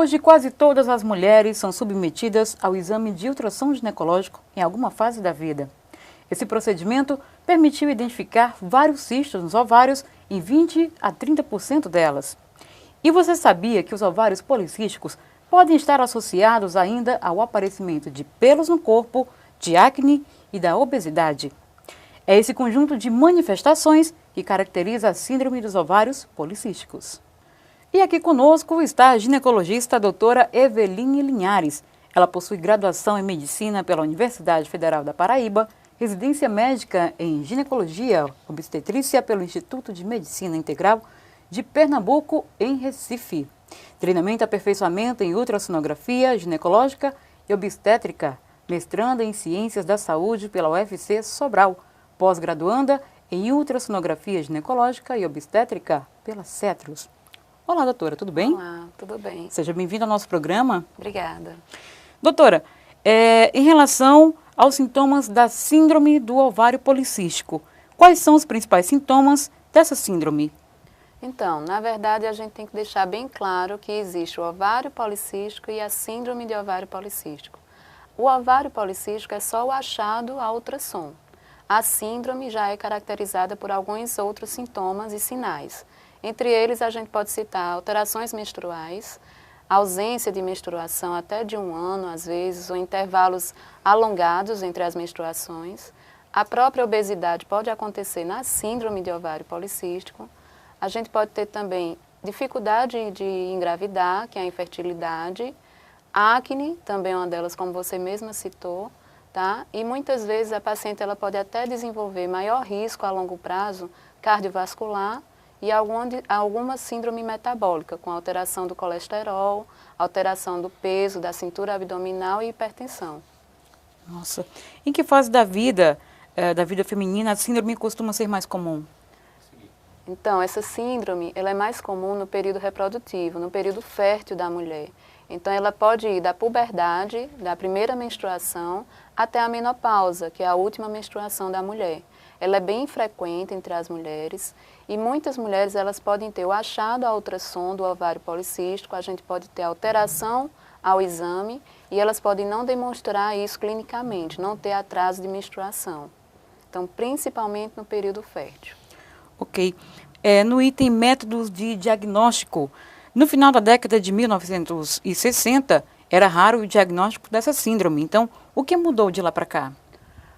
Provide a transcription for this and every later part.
Hoje, quase todas as mulheres são submetidas ao exame de ultrassom ginecológico em alguma fase da vida. Esse procedimento permitiu identificar vários cistos nos ovários em 20 a 30% delas. E você sabia que os ovários policísticos podem estar associados ainda ao aparecimento de pelos no corpo, de acne e da obesidade? É esse conjunto de manifestações que caracteriza a síndrome dos ovários policísticos. E aqui conosco está a ginecologista a doutora Eveline Linhares. Ela possui graduação em medicina pela Universidade Federal da Paraíba, residência médica em ginecologia obstetrícia pelo Instituto de Medicina Integral de Pernambuco, em Recife. Treinamento e aperfeiçoamento em ultrassonografia ginecológica e obstétrica, mestranda em Ciências da Saúde pela UFC Sobral, pós-graduanda em ultrassonografia ginecológica e obstétrica pela Cetros. Olá, doutora, tudo bem? Olá, tudo bem. Seja bem-vinda ao nosso programa. Obrigada. Doutora, em relação aos sintomas da síndrome do ovário policístico, quais são os principais sintomas dessa síndrome? Então, na verdade, a gente tem que deixar bem claro que existe o ovário policístico e a síndrome de ovário policístico. O ovário policístico é só o achado a ultrassom. A síndrome já é caracterizada por alguns outros sintomas e sinais. Entre eles, a gente pode citar alterações menstruais, ausência de menstruação até de 1 ano, às vezes, ou intervalos alongados entre as menstruações. A própria obesidade pode acontecer na síndrome de ovário policístico. A gente pode ter também dificuldade de engravidar, que é a infertilidade. Acne, também é uma delas, como você mesma citou, tá? E muitas vezes a paciente ela pode até desenvolver maior risco a longo prazo cardiovascular e alguma síndrome metabólica, com alteração do colesterol, alteração do peso, da cintura abdominal e hipertensão. Nossa, em que fase da vida feminina a síndrome costuma ser mais comum? Então, essa síndrome ela é mais comum no período reprodutivo, no período fértil da mulher. Então, ela pode ir da puberdade, da primeira menstruação, até a menopausa, que é a última menstruação da mulher. Ela é bem frequente entre as mulheres e muitas mulheres elas podem ter o achado a ultrassom do ovário policístico, a gente pode ter alteração ao exame e elas podem não demonstrar isso clinicamente, não ter atraso de menstruação. Então, principalmente no período fértil. Ok. No item métodos de diagnóstico, no final da década de 1960, era raro o diagnóstico dessa síndrome. Então, o que mudou de lá para cá?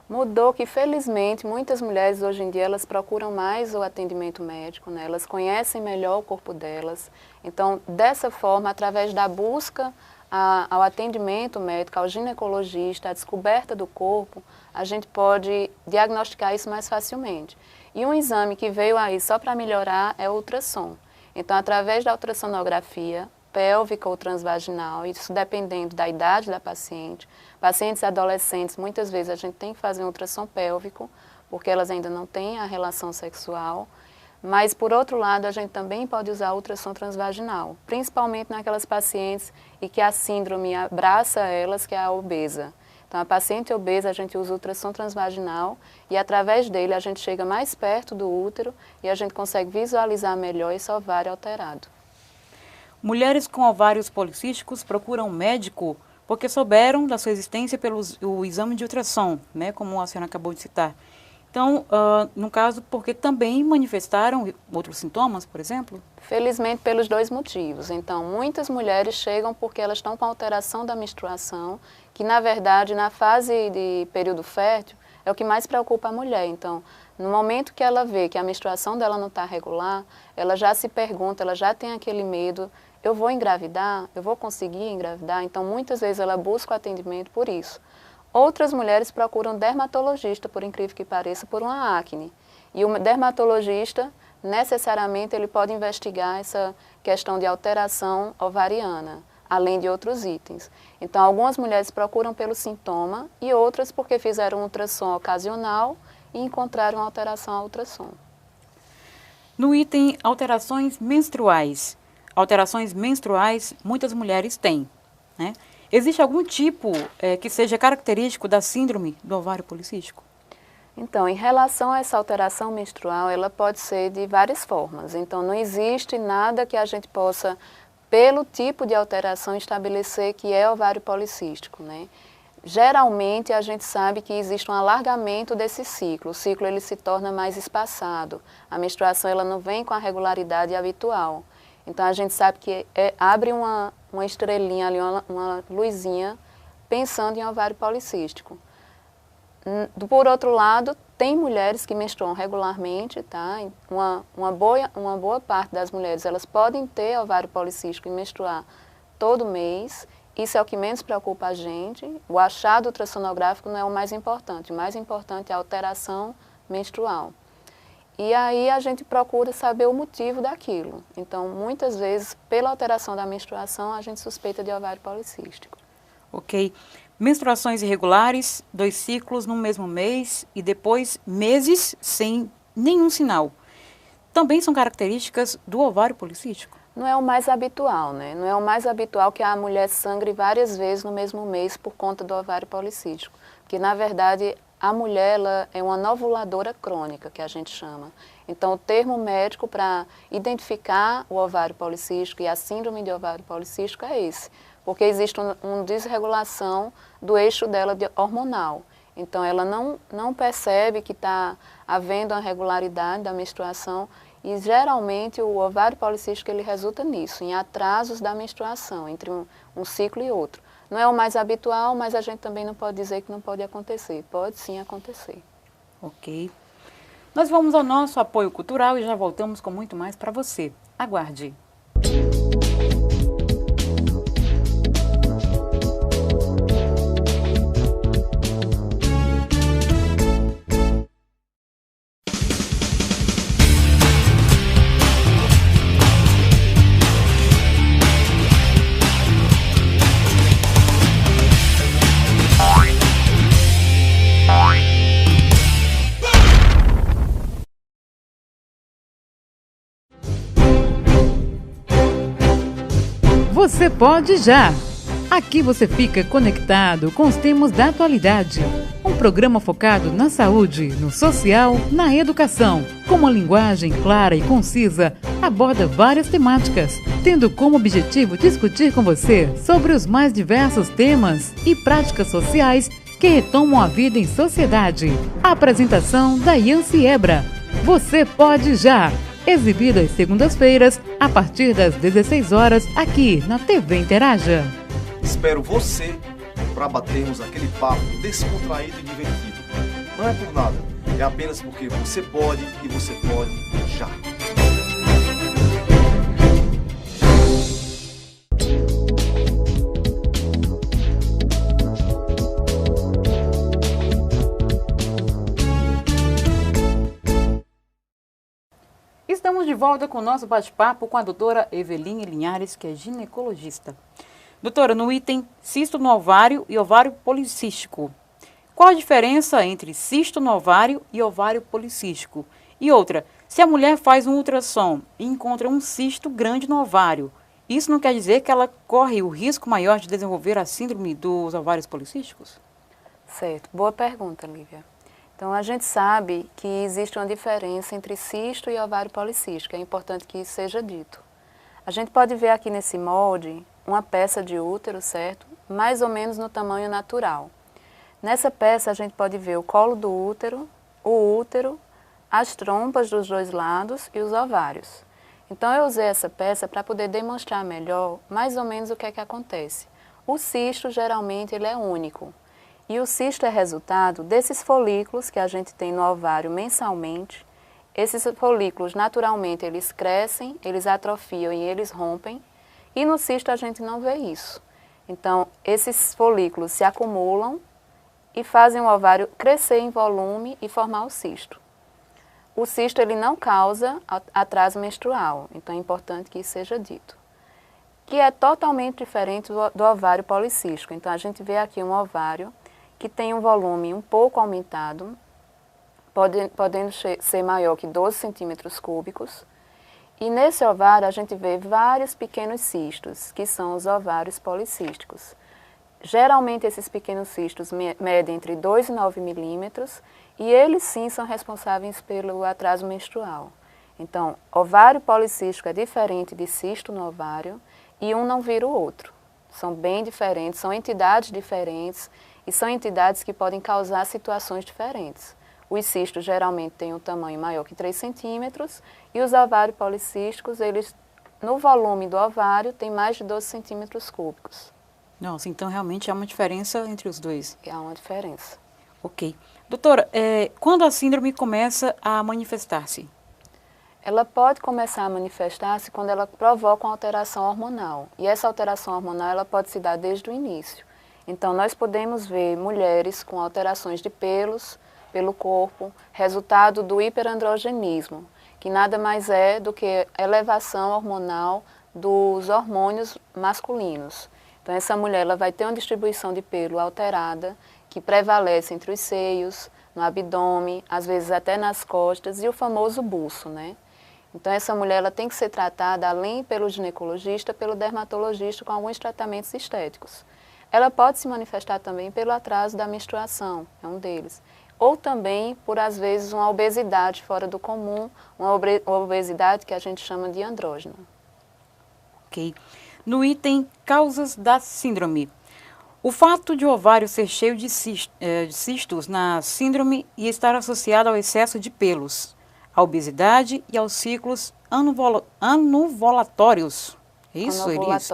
Mudou que, felizmente, muitas mulheres hoje em dia elas procuram mais o atendimento médico, né? Elas conhecem melhor o corpo delas. Então, dessa forma, através da busca ao atendimento médico, ao ginecologista, à descoberta do corpo, a gente pode diagnosticar isso mais facilmente. E um exame que veio aí só para melhorar é o ultrassom. Então, através da ultrassonografia pélvica ou transvaginal, isso dependendo da idade da paciente. Pacientes adolescentes, muitas vezes a gente tem que fazer um ultrassom pélvico, porque elas ainda não têm a relação sexual. Mas, por outro lado, a gente também pode usar ultrassom transvaginal, principalmente naquelas pacientes e que a síndrome abraça elas, que é a obesa. Então, a paciente obesa, a gente usa ultrassom transvaginal e, através dele, a gente chega mais perto do útero e a gente consegue visualizar melhor esse ovário alterado. Mulheres com ovários policísticos procuram um médico porque souberam da sua existência pelo exame de ultrassom, né, como a senhora acabou de citar. Então, no caso, porque também manifestaram outros sintomas, por exemplo? Felizmente, pelos 2 motivos. Então, muitas mulheres chegam porque elas estão com alteração da menstruação, que, na verdade, na fase de período fértil, é o que mais preocupa a mulher. Então, no momento que ela vê que a menstruação dela não está regular, ela já se pergunta, ela já tem aquele medo, eu vou engravidar? Eu vou conseguir engravidar? Então, muitas vezes ela busca o atendimento por isso. Outras mulheres procuram dermatologista, por incrível que pareça, por uma acne. E o dermatologista, necessariamente, ele pode investigar essa questão de alteração ovariana, além de outros itens. Então, algumas mulheres procuram pelo sintoma e outras porque fizeram um ultrassom ocasional e encontraram alteração ao ultrassom. No item alterações menstruais. Alterações menstruais muitas mulheres têm, né? Existe algum tipo que seja característico da síndrome do ovário policístico? Então, em relação a essa alteração menstrual, ela pode ser de várias formas. Então, não existe nada que a gente possa pelo tipo de alteração, estabelecer que é ovário policístico, né? Geralmente, a gente sabe que existe um alargamento desse ciclo. O ciclo ele se torna mais espaçado. A menstruação ela não vem com a regularidade habitual. Então, a gente sabe que abre uma estrelinha ali, uma luzinha, pensando em ovário policístico. Por outro lado, tem mulheres que menstruam regularmente, tá? Uma boa parte das mulheres, elas podem ter ovário policístico e menstruar todo mês. Isso é o que menos preocupa a gente. O achado ultrassonográfico não é o mais importante. O mais importante é a alteração menstrual. E aí a gente procura saber o motivo daquilo. Então, muitas vezes, pela alteração da menstruação, a gente suspeita de ovário policístico. Ok. Menstruações irregulares, 2 ciclos no mesmo mês e depois meses sem nenhum sinal. Também são características do ovário policístico? Não é o mais habitual, né? Não é o mais habitual que a mulher sangre várias vezes no mesmo mês por conta do ovário policístico. Porque, na verdade, a mulher ela é uma novuladora crônica, que a gente chama. Então, o termo médico para identificar o ovário policístico e a síndrome de ovário policístico é esse. Porque existe uma desregulação do eixo dela hormonal. Então, ela não percebe que está havendo uma regularidade da menstruação. E geralmente o ovário policístico ele resulta nisso, em atrasos da menstruação, entre um ciclo e outro. Não é o mais habitual, mas a gente também não pode dizer que não pode acontecer. Pode sim acontecer. Ok. Nós vamos ao nosso apoio cultural e já voltamos com muito mais para você. Aguarde. Você pode já! Aqui você fica conectado com os temas da atualidade. Um programa focado na saúde, no social, na educação. Com uma linguagem clara e concisa, aborda várias temáticas, tendo como objetivo discutir com você sobre os mais diversos temas e práticas sociais que retomam a vida em sociedade. A apresentação da Yancy Ebra. Você pode já! Exibida às segundas-feiras, a partir das 16 horas, aqui na TV Interaja. Espero você para batermos aquele papo descontraído e divertido. Não é por nada, é apenas porque você pode e você pode já. Estamos de volta com o nosso bate-papo com a doutora Eveline Linhares, que é ginecologista. Doutora, no item cisto no ovário e ovário policístico, qual a diferença entre cisto no ovário e ovário policístico? E outra, se a mulher faz um ultrassom e encontra um cisto grande no ovário, isso não quer dizer que ela corre o risco maior de desenvolver a síndrome dos ovários policísticos? Certo, boa pergunta, Lívia. Então, a gente sabe que existe uma diferença entre cisto e ovário policístico, é importante que isso seja dito. A gente pode ver aqui nesse molde uma peça de útero, certo? Mais ou menos no tamanho natural. Nessa peça, a gente pode ver o colo do útero, o útero, as trompas dos 2 lados e os ovários. Então, eu usei essa peça para poder demonstrar melhor mais ou menos o que é que acontece. O cisto, geralmente, ele é único. E o cisto é resultado desses folículos que a gente tem no ovário mensalmente. Esses folículos, naturalmente, eles crescem, eles atrofiam e eles rompem. E no cisto a gente não vê isso. Então, esses folículos se acumulam e fazem o ovário crescer em volume e formar o cisto. O cisto ele não causa atraso menstrual, então é importante que isso seja dito. Que é totalmente diferente do ovário policístico. Então, a gente vê aqui um ovário que tem um volume um pouco aumentado, podendo ser maior que 12 centímetros cúbicos. E nesse ovário a gente vê vários pequenos cistos, que são os ovários policísticos. Geralmente esses pequenos cistos medem entre 2 e 9 milímetros e eles sim são responsáveis pelo atraso menstrual. Então, ovário policístico é diferente de cisto no ovário e um não vira o outro. São bem diferentes, são entidades diferentes e são entidades que podem causar situações diferentes. Os cistos geralmente têm um tamanho maior que 3 centímetros e os ovários policísticos, eles, no volume do ovário, têm mais de 12 centímetros cúbicos. Nossa, então realmente há uma diferença entre os dois. Há uma diferença. Ok. Doutora, quando a síndrome começa a manifestar-se? Ela pode começar a manifestar-se quando ela provoca uma alteração hormonal. E essa alteração hormonal ela pode se dar desde o início. Então, nós podemos ver mulheres com alterações de pelos pelo corpo, resultado do hiperandrogenismo, que nada mais é do que elevação hormonal dos hormônios masculinos. Então, essa mulher ela vai ter uma distribuição de pelo alterada, que prevalece entre os seios, no abdômen, às vezes até nas costas, e o famoso buço, né? Então, essa mulher ela tem que ser tratada, além pelo ginecologista, pelo dermatologista, com alguns tratamentos estéticos. Ela pode se manifestar também pelo atraso da menstruação, é um deles. Ou também por, às vezes, uma obesidade fora do comum, uma obesidade que a gente chama de andrógena. Ok. No item causas da síndrome, o fato de o ovário ser cheio de cistos na síndrome e estar associado ao excesso de pelos, à obesidade e aos ciclos anovulatórios. Isso, Elis?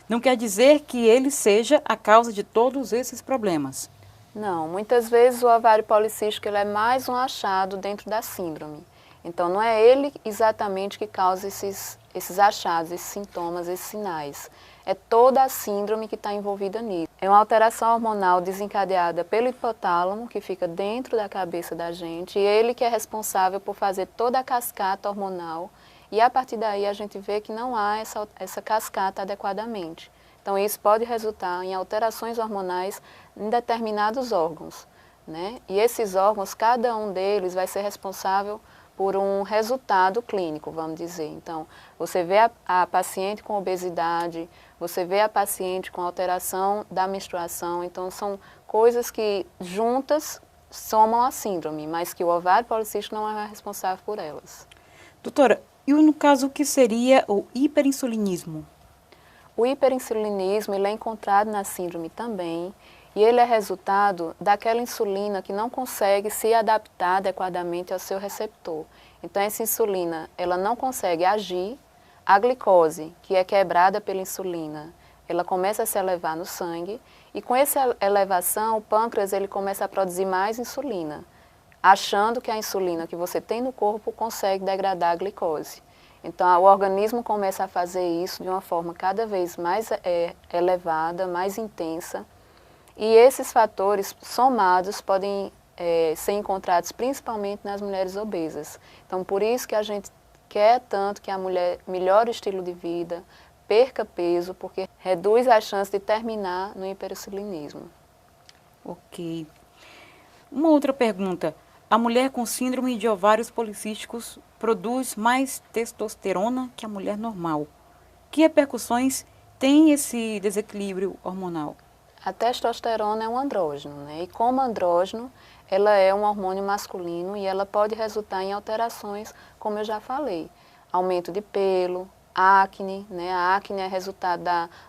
Não quer dizer que ele seja a causa de todos esses problemas. Não, muitas vezes o ovário policístico ele é mais um achado dentro da síndrome. Então, não é ele exatamente que causa esses achados, esses sintomas, esses sinais. É toda a síndrome que está envolvida nisso. É uma alteração hormonal desencadeada pelo hipotálamo, que fica dentro da cabeça da gente, e ele que é responsável por fazer toda a cascata hormonal, e a partir daí a gente vê que não há essa cascata adequadamente. Então, isso pode resultar em alterações hormonais em determinados órgãos, né? E esses órgãos, cada um deles vai ser responsável por um resultado clínico, vamos dizer. Então, você vê a paciente com obesidade, você vê a paciente com alteração da menstruação. Então, são coisas que juntas somam a síndrome, mas que o ovário policístico não é responsável por elas. Doutora, e no caso, o que seria o hiperinsulinismo? O hiperinsulinismo ele é encontrado na síndrome também, e ele é resultado daquela insulina que não consegue se adaptar adequadamente ao seu receptor. Então, essa insulina, ela não consegue agir, a glicose, que é quebrada pela insulina, ela começa a se elevar no sangue, e com essa elevação, o pâncreas ele começa a produzir mais insulina, achando que a insulina que você tem no corpo consegue degradar a glicose. Então, o organismo começa a fazer isso de uma forma cada vez mais elevada, mais intensa. E esses fatores somados podem ser encontrados principalmente nas mulheres obesas. Então, por isso que a gente quer tanto que a mulher melhore o estilo de vida, perca peso, porque reduz a chance de terminar no hiperinsulinismo. Ok. Uma outra pergunta. A mulher com síndrome de ovários policísticos produz mais testosterona que a mulher normal. Que repercussões tem esse desequilíbrio hormonal? A testosterona é um andrógeno, né? E como andrógeno, ela é um hormônio masculino e ela pode resultar em alterações, como eu já falei. Aumento de pelo, acne, né? A acne é resultado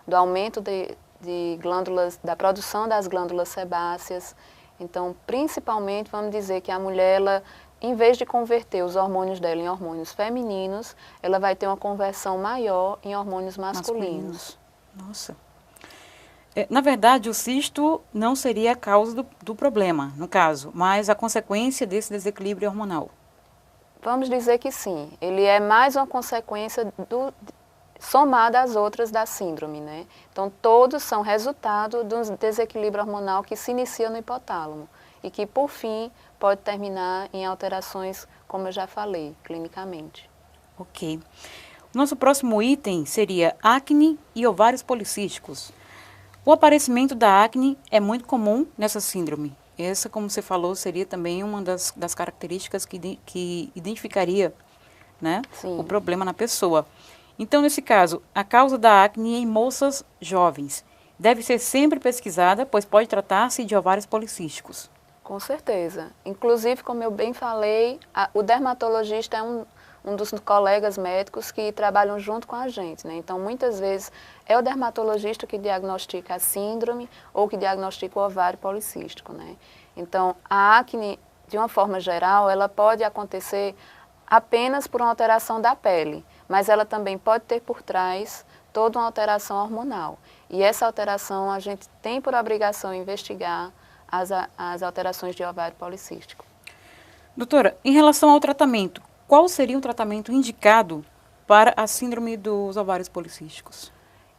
do aumento de glândulas, da produção das glândulas sebáceas. Então, principalmente, vamos dizer que a mulher, ela, em vez de converter os hormônios dela em hormônios femininos, ela vai ter uma conversão maior em hormônios masculinos. Nossa. Na verdade, o cisto não seria a causa do problema, no caso, mas a consequência desse desequilíbrio hormonal. Vamos dizer que sim. Ele é mais uma consequência somada às outras da síndrome, né? Então, todos são resultado do desequilíbrio hormonal que se inicia no hipotálamo e que, por fim, pode terminar em alterações, como eu já falei, clinicamente. Ok. Nosso próximo item seria acne e ovários policísticos. O aparecimento da acne é muito comum nessa síndrome. Essa, como você falou, seria também uma das características que identificaria, né, o problema na pessoa. Então, nesse caso, a causa da acne em moças jovens deve ser sempre pesquisada, pois pode tratar-se de ovários policísticos. Com certeza. Inclusive, como eu bem falei, o dermatologista é um dos colegas médicos que trabalham junto com a gente, né? Então, muitas vezes, é o dermatologista que diagnostica a síndrome ou que diagnostica o ovário policístico, né? Então, a acne, de uma forma geral, ela pode acontecer apenas por uma alteração da pele, mas ela também pode ter por trás toda uma alteração hormonal. E essa alteração a gente tem por obrigação investigar as alterações de ovário policístico. Doutora, em relação ao tratamento, qual seria o tratamento indicado para a síndrome dos ovários policísticos?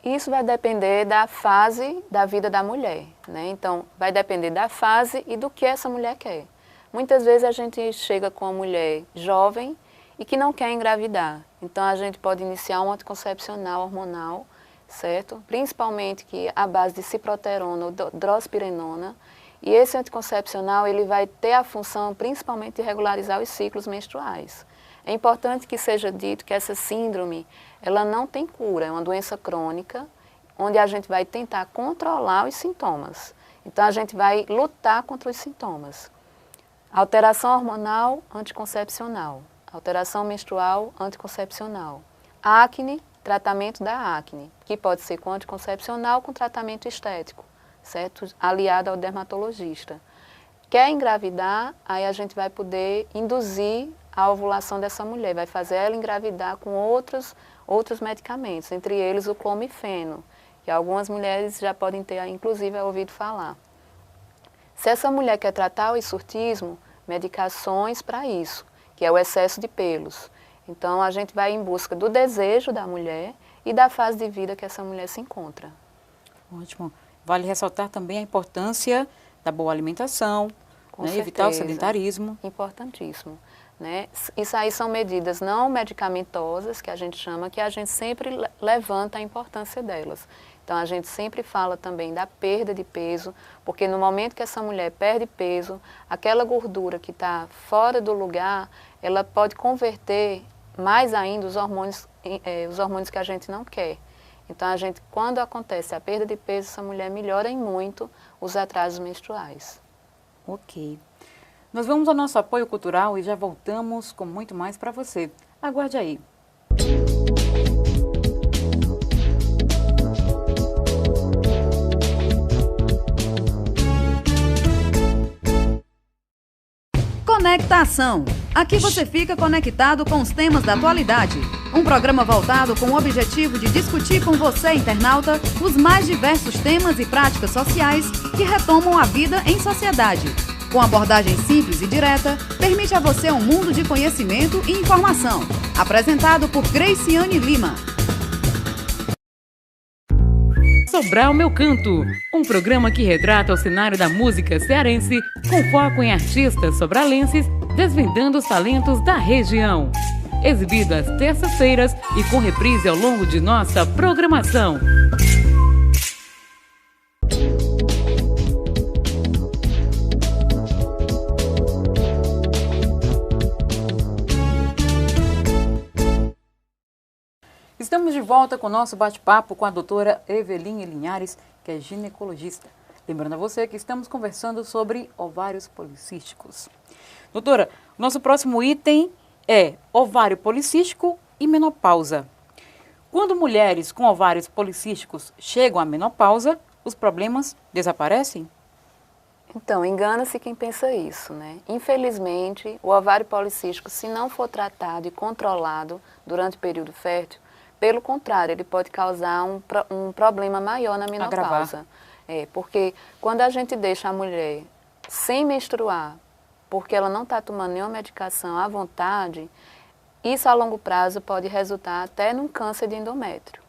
Isso vai depender da fase da vida da mulher, né? Então, vai depender da fase e do que essa mulher quer. Muitas vezes a gente chega com uma mulher jovem e que não quer engravidar. Então, a gente pode iniciar um anticoncepcional hormonal, certo? Principalmente que a base de ciproterona ou drospirenona. E esse anticoncepcional, ele vai ter a função principalmente de regularizar os ciclos menstruais. É importante que seja dito que essa síndrome, ela não tem cura, é uma doença crônica, onde a gente vai tentar controlar os sintomas. Então, a gente vai lutar contra os sintomas. Alteração hormonal, anticoncepcional. Alteração menstrual, anticoncepcional. Acne, tratamento da acne, que pode ser com anticoncepcional com tratamento estético, certo? Aliado ao dermatologista. Quer engravidar, aí a gente vai poder induzir a ovulação dessa mulher, vai fazer ela engravidar com outros medicamentos, entre eles o clomifeno, que algumas mulheres já podem ter, inclusive, ouvido falar. Se essa mulher quer tratar o hirsutismo, medicações para isso, que é o excesso de pelos. Então, a gente vai em busca do desejo da mulher e da fase de vida que essa mulher se encontra. Ótimo. Vale ressaltar também a importância da boa alimentação, né, evitar o sedentarismo. Importantíssimo. Né? Isso aí são medidas não medicamentosas, que a gente chama, que a gente sempre levanta a importância delas. Então, a gente sempre fala também da perda de peso, porque no momento que essa mulher perde peso, aquela gordura que está fora do lugar, ela pode converter mais ainda os hormônios que a gente não quer. Então, quando acontece a perda de peso, essa mulher melhora em muito os atrasos menstruais. Ok. Nós vamos ao nosso apoio cultural e já voltamos com muito mais para você. Aguarde aí. Conectação. Aqui você fica conectado com os temas da atualidade. Um programa voltado com o objetivo de discutir com você, internauta, os mais diversos temas e práticas sociais que retomam a vida em sociedade. Com abordagem simples e direta, permite a você um mundo de conhecimento e informação. Apresentado por Graciane Lima. Sobral Meu Canto, um programa que retrata o cenário da música cearense com foco em artistas sobralenses desvendando os talentos da região. Exibido às terças-feiras e com reprise ao longo de nossa programação. Estamos de volta com o nosso bate-papo com a doutora Eveline Linhares, que é ginecologista. Lembrando a você que estamos conversando sobre ovários policísticos. Doutora, nosso próximo item é ovário policístico e menopausa. Quando mulheres com ovários policísticos chegam à menopausa, os problemas desaparecem? Então, engana-se quem pensa isso, né? Infelizmente, o ovário policístico, se não for tratado e controlado durante o período fértil, pelo contrário, ele pode causar um problema maior na menopausa. Porque quando a gente deixa a mulher sem menstruar, porque ela não está tomando nenhuma medicação à vontade, isso a longo prazo pode resultar até num câncer de endométrio.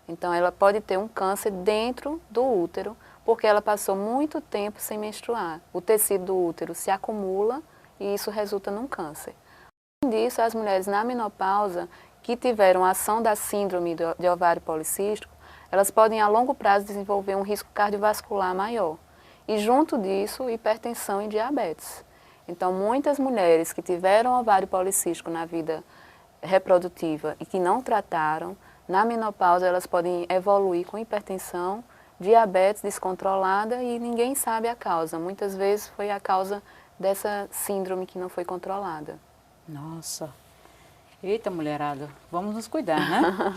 Então, ela pode ter um câncer dentro do útero, porque ela passou muito tempo sem menstruar. O tecido do útero se acumula e isso resulta num câncer. Além disso, as mulheres na menopausa que tiveram ação da síndrome de ovário policístico, elas podem a longo prazo desenvolver um risco cardiovascular maior. E junto disso, hipertensão e diabetes. Então, muitas mulheres que tiveram ovário policístico na vida reprodutiva e que não trataram, na menopausa elas podem evoluir com hipertensão, diabetes descontrolada e ninguém sabe a causa. Muitas vezes foi a causa dessa síndrome que não foi controlada. Nossa, Eita, mulherada, vamos nos cuidar, né?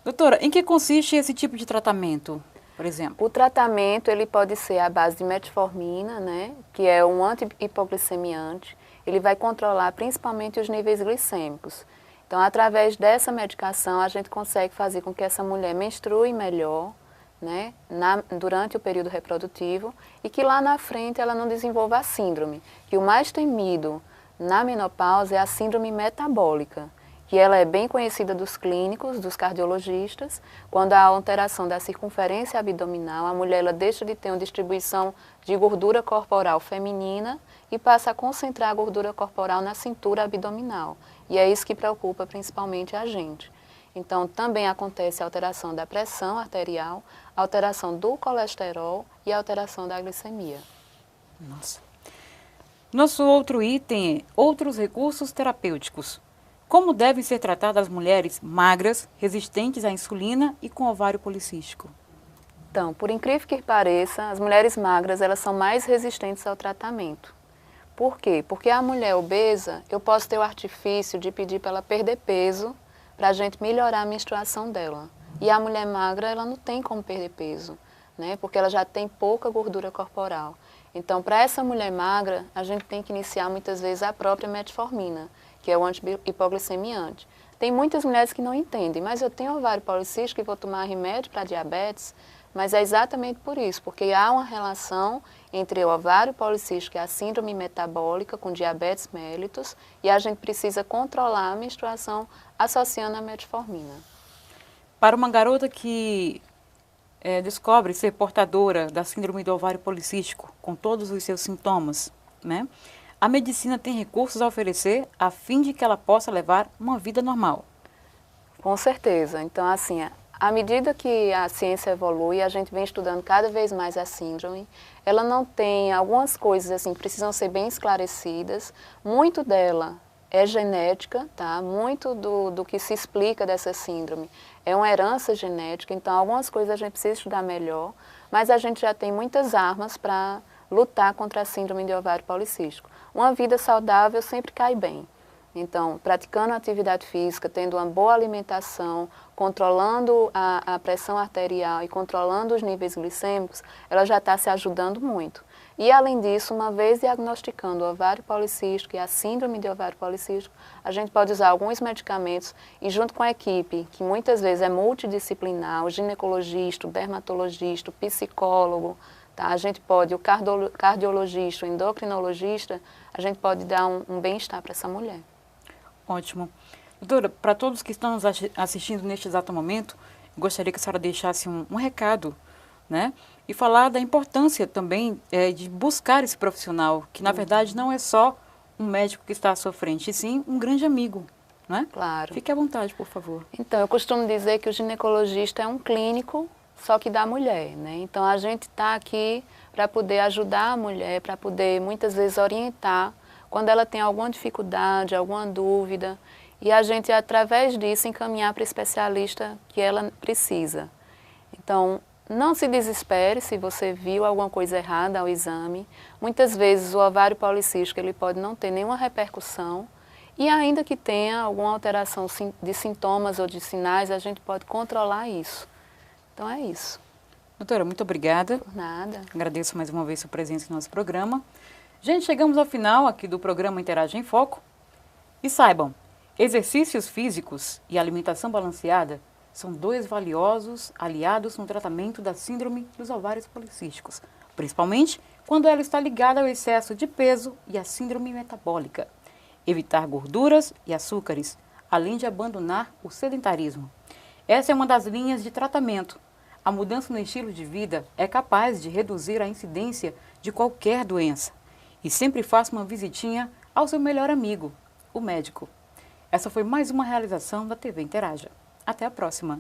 Doutora, em que consiste esse tipo de tratamento, por exemplo? O tratamento ele pode ser à base de metformina, né, que é um anti-hipoglicemiante. Ele vai controlar principalmente os níveis glicêmicos. Então, através dessa medicação, a gente consegue fazer com que essa mulher menstrue melhor, né, durante o período reprodutivo e que lá na frente ela não desenvolva a síndrome. Que o mais temido na menopausa é a síndrome metabólica, que ela é bem conhecida dos clínicos, dos cardiologistas. Quando há alteração da circunferência abdominal, a mulher ela deixa de ter uma distribuição de gordura corporal feminina e passa a concentrar a gordura corporal na cintura abdominal. E é isso que preocupa principalmente a gente. Então, também acontece a alteração da pressão arterial, alteração do colesterol e a alteração da glicemia. Nossa. Nosso outro item é outros recursos terapêuticos. Como devem ser tratadas as mulheres magras, resistentes à insulina e com ovário policístico? Então, por incrível que pareça, as mulheres magras elas são mais resistentes ao tratamento. Por quê? Porque a mulher obesa, eu posso ter o artifício de pedir para ela perder peso para a gente melhorar a menstruação dela. E a mulher magra, ela não tem como perder peso, né? Porque ela já tem pouca gordura corporal. Então, para essa mulher magra, a gente tem que iniciar muitas vezes a própria metformina, que é o anti-hipoglicemiante. Tem muitas mulheres que não entendem, mas eu tenho ovário policístico e vou tomar remédio para diabetes, mas é exatamente por isso, porque há uma relação entre o ovário policístico e a síndrome metabólica com diabetes mellitus e a gente precisa controlar a menstruação associando a metformina. Para uma garota que descobre ser portadora da síndrome do ovário policístico, com todos os seus sintomas, né? A medicina tem recursos a oferecer a fim de que ela possa levar uma vida normal. Com certeza. Então, assim, à medida que a ciência evolui, a gente vem estudando cada vez mais a síndrome. Ela não tem algumas coisas assim que precisam ser bem esclarecidas. Muito dela é genética, tá? Muito do que se explica dessa síndrome é uma herança genética. Então, algumas coisas a gente precisa estudar melhor, mas a gente já tem muitas armas para lutar contra a síndrome de ovário policístico. Uma vida saudável sempre cai bem. Então, praticando atividade física, tendo uma boa alimentação, controlando a pressão arterial e controlando os níveis glicêmicos, ela já está se ajudando muito. E, além disso, uma vez diagnosticando o ovário policístico e a síndrome de ovário policístico, a gente pode usar alguns medicamentos e, junto com a equipe, que muitas vezes é multidisciplinar, o ginecologista, o dermatologista, o psicólogo, tá? A gente pode, o cardiologista, o endocrinologista, a gente pode dar um bem-estar para essa mulher. Ótimo. Doutora, para todos que estão nos assistindo neste exato momento, gostaria que a senhora deixasse um recado, né? E falar da importância também de buscar esse profissional, que na verdade não é só um médico que está à sua frente, e sim um grande amigo, né? Claro. Fique à vontade, por favor. Então, eu costumo dizer que o ginecologista é um clínico, só que da mulher, né? Então, a gente está aqui para poder ajudar a mulher, para poder, muitas vezes, orientar quando ela tem alguma dificuldade, alguma dúvida, e a gente, através disso, encaminhar para o especialista que ela precisa. Então, não se desespere se você viu alguma coisa errada ao exame. Muitas vezes o ovário policístico ele pode não ter nenhuma repercussão e ainda que tenha alguma alteração de sintomas ou de sinais, a gente pode controlar isso. Então é isso. Doutora, muito obrigada. Por nada. Agradeço mais uma vez sua presença em nosso programa. Gente, chegamos ao final aqui do programa Interage em Foco. E saibam, exercícios físicos e alimentação balanceada são dois valiosos aliados no tratamento da síndrome dos ovários policísticos, principalmente quando ela está ligada ao excesso de peso e à síndrome metabólica. Evitar gorduras e açúcares, além de abandonar o sedentarismo. Essa é uma das linhas de tratamento. A mudança no estilo de vida é capaz de reduzir a incidência de qualquer doença. E sempre faça uma visitinha ao seu melhor amigo, o médico. Essa foi mais uma realização da TV Interaja. Até a próxima!